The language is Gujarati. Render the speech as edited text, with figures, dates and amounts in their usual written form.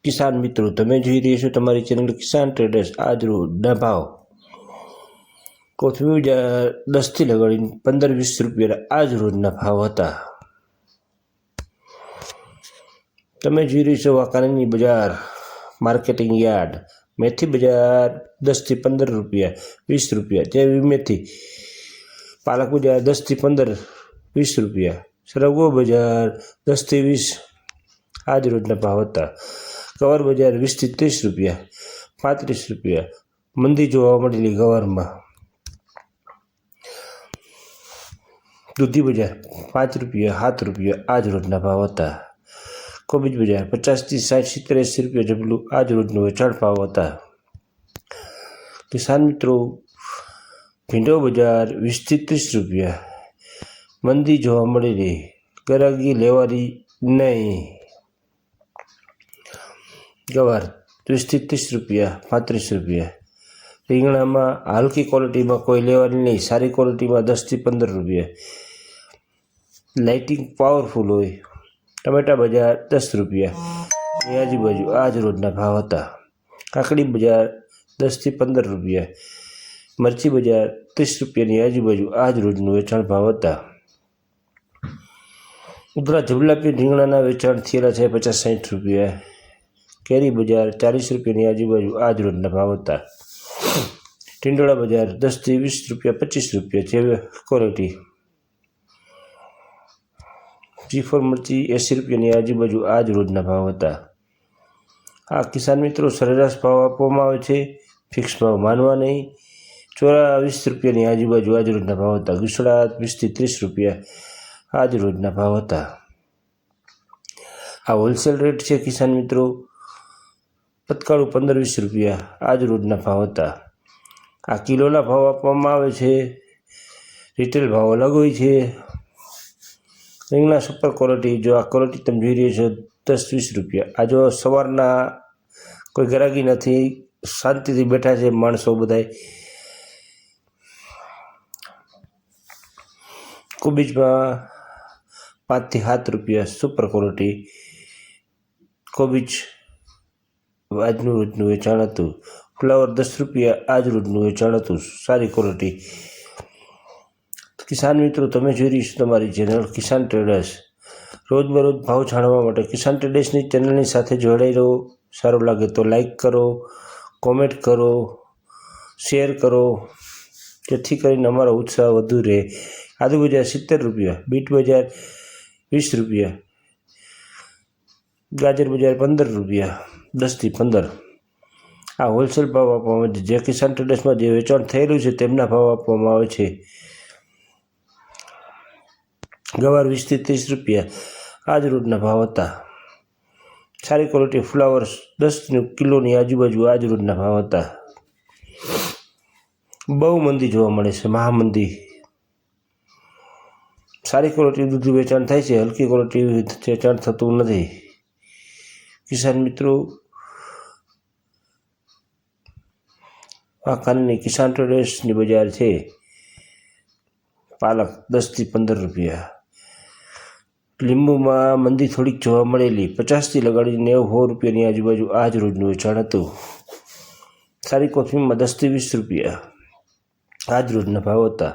કિસાન મિત્રો, તમે જોઈ રહ્યા છો તમારી ચેનલ કિસાન ટ્રેડર્સ. આજ રોજના ભાવ કોથમીર 10થી લગાડીને 15-20 રૂપિયા આજ રોજના ભાવ હતા. તમે જોઈ રહ્યા છો વાંકાનેરની બજાર માર્કેટિંગ યાર્ડ. મેથી બજાર 10થી 15 રૂપિયા 20 રૂપિયા જેવી મેથી. પાલક બજાર 10થી 15 20 રૂપિયા. સરગવો બજાર 10થી 20 આજ રોજના ભાવ હતા. ગવાર બજાર 20થી 30 રૂપિયા 35 રૂપિયા મંદી જોવા મળેલી ગવારમાં. દૂધી બજાર 5 રૂપિયા 7 રૂપિયા આજ રોજના ભાવ હતા. કોબીજ બજાર 50થી 60 70 80 રૂપિયા જબલું આજ રોજનો વેચાણ ભાવ હતા. કિસાન મિત્રો, ભીંડો બજાર 20થી 30 રૂપિયા મંદી જોવા મળેલી, ગરાગી લેવાની નહીં. ગવાર 20થી 30 રૂપિયા 35 રૂપિયા. રીંગણામાં હલકી ક્વોલિટીમાં કોઈ લેવાની નહીં, સારી ક્વોલિટીમાં 10થી 15 રૂપિયા. લાઇટિંગ પાવરફુલ હોય. ટમેટા બજાર 10 રૂપિયા ની આજુબાજુ આજ રોજના ભાવ હતા. કાકડી બજાર 10થી 15 રૂપિયા. મરચી બજાર 30 રૂપિયાની આજુબાજુ આજ રોજનું વેચાણ ભાવ હતા. ઉધરા જબલાપી રીંગણાના વેચાણ થયેલા છે 50-60 રૂપિયા. કેરી બજાર 40 રૂપિયાની આજુબાજુ આજ રોજના ભાવ હતા. ટીંડોળા બજાર 10થી 20 રૂપિયા 25 રૂપિયા જેવી ક્વોલિટી. G4 મરચી 80 રૂપિયાની આજુબાજુ આજ રોજના ભાવ હતા. આ કિસાન મિત્રો, સરેરાશ ભાવ આપવામાં આવે છે, ફિક્સ ભાવ માનવા નહીં. 24 રૂપિયાની આજુબાજુ આજ રોજના ભાવ હતા. ગુસડા 20થી 30 રૂપિયા આજ રોજના ભાવ હતા. આ હોલસેલ રેટ છે કિસાન મિત્રો. પતકાળું 15-20 રૂપિયા આજ રોજના ભાવ હતા. આ કિલોના ભાવ આપવામાં આવે છે, રિટેલ ભાવ અલગ હોય છે. રીંગણા સુપર ક્વોલિટી, જો આ ક્વોલિટી તમે જોઈ રહ્યા છો 10-20 રૂપિયા. આ જો સવારના કોઈ ગરાગી નથી, શાંતિથી બેઠા છે માણસો બધાય. કોબીજમાં 5થી 7 રૂપિયા સુપર ક્વોલિટી કોબીજ આજનું રોજનું વેચાણ હતું. ફ્લાવર 10 રૂપિયા આજ રોજનું વેચાણ હતું, સારી ક્વોલિટી. કિસાન મિત્રો, તમે જોઈ રહી છો તમારી ચેનલ કિસાન ટ્રેડર્સ. રોજબરોજ ભાવ જાણવા માટે કિસાન ટ્રેડર્સની ચેનલની સાથે જોડાઈ રહો. સારું લાગે તો લાઈક કરો, કોમેન્ટ કરો, શેર કરો, જેથી કરીને અમારો ઉત્સાહ વધુ રહે. આદુ બજાર 70 રૂપિયા. બીટ બજાર 20 રૂપિયા. ગાજર બજાર 15 રૂપિયા 10થી 15. આ હોલસેલ ભાવ આપવામાં આવે છે. જે કિસાન ટ્રેડર્સમાં જે વેચાણ થયેલું છે તેમના ભાવ આપવામાં આવે છે. ગવાર 20થી 30 રૂપિયા આજ રોજના ભાવ હતા. સારી ક્વોલિટી ફ્લાવર્સ 10 કિલોની આજુબાજુ આજ રોજના ભાવ હતા. બહુ મંદી જોવા મળે છે, મહામંદી. સારી ક્વોલિટી દૂધ વેચાણ થાય છે, હલકી ક્વોલિટી વેચાણ થતું નથી. કિસાન મિત્રો, વાંકાનેરની કિસાન ટ્રેડર્સની બજાર છે. પાલક 10થી 15 રૂપિયા. લીંબુમાં મંદી થોડીક જોવા મળેલી, 50થી લગાડીને 90-100 રૂપિયાની આજુબાજુ આજ રોજનું વેચાણ હતું. સારી કોથમીરમાં 10થી 20 રૂપિયા આજ રોજના ભાવ હતા.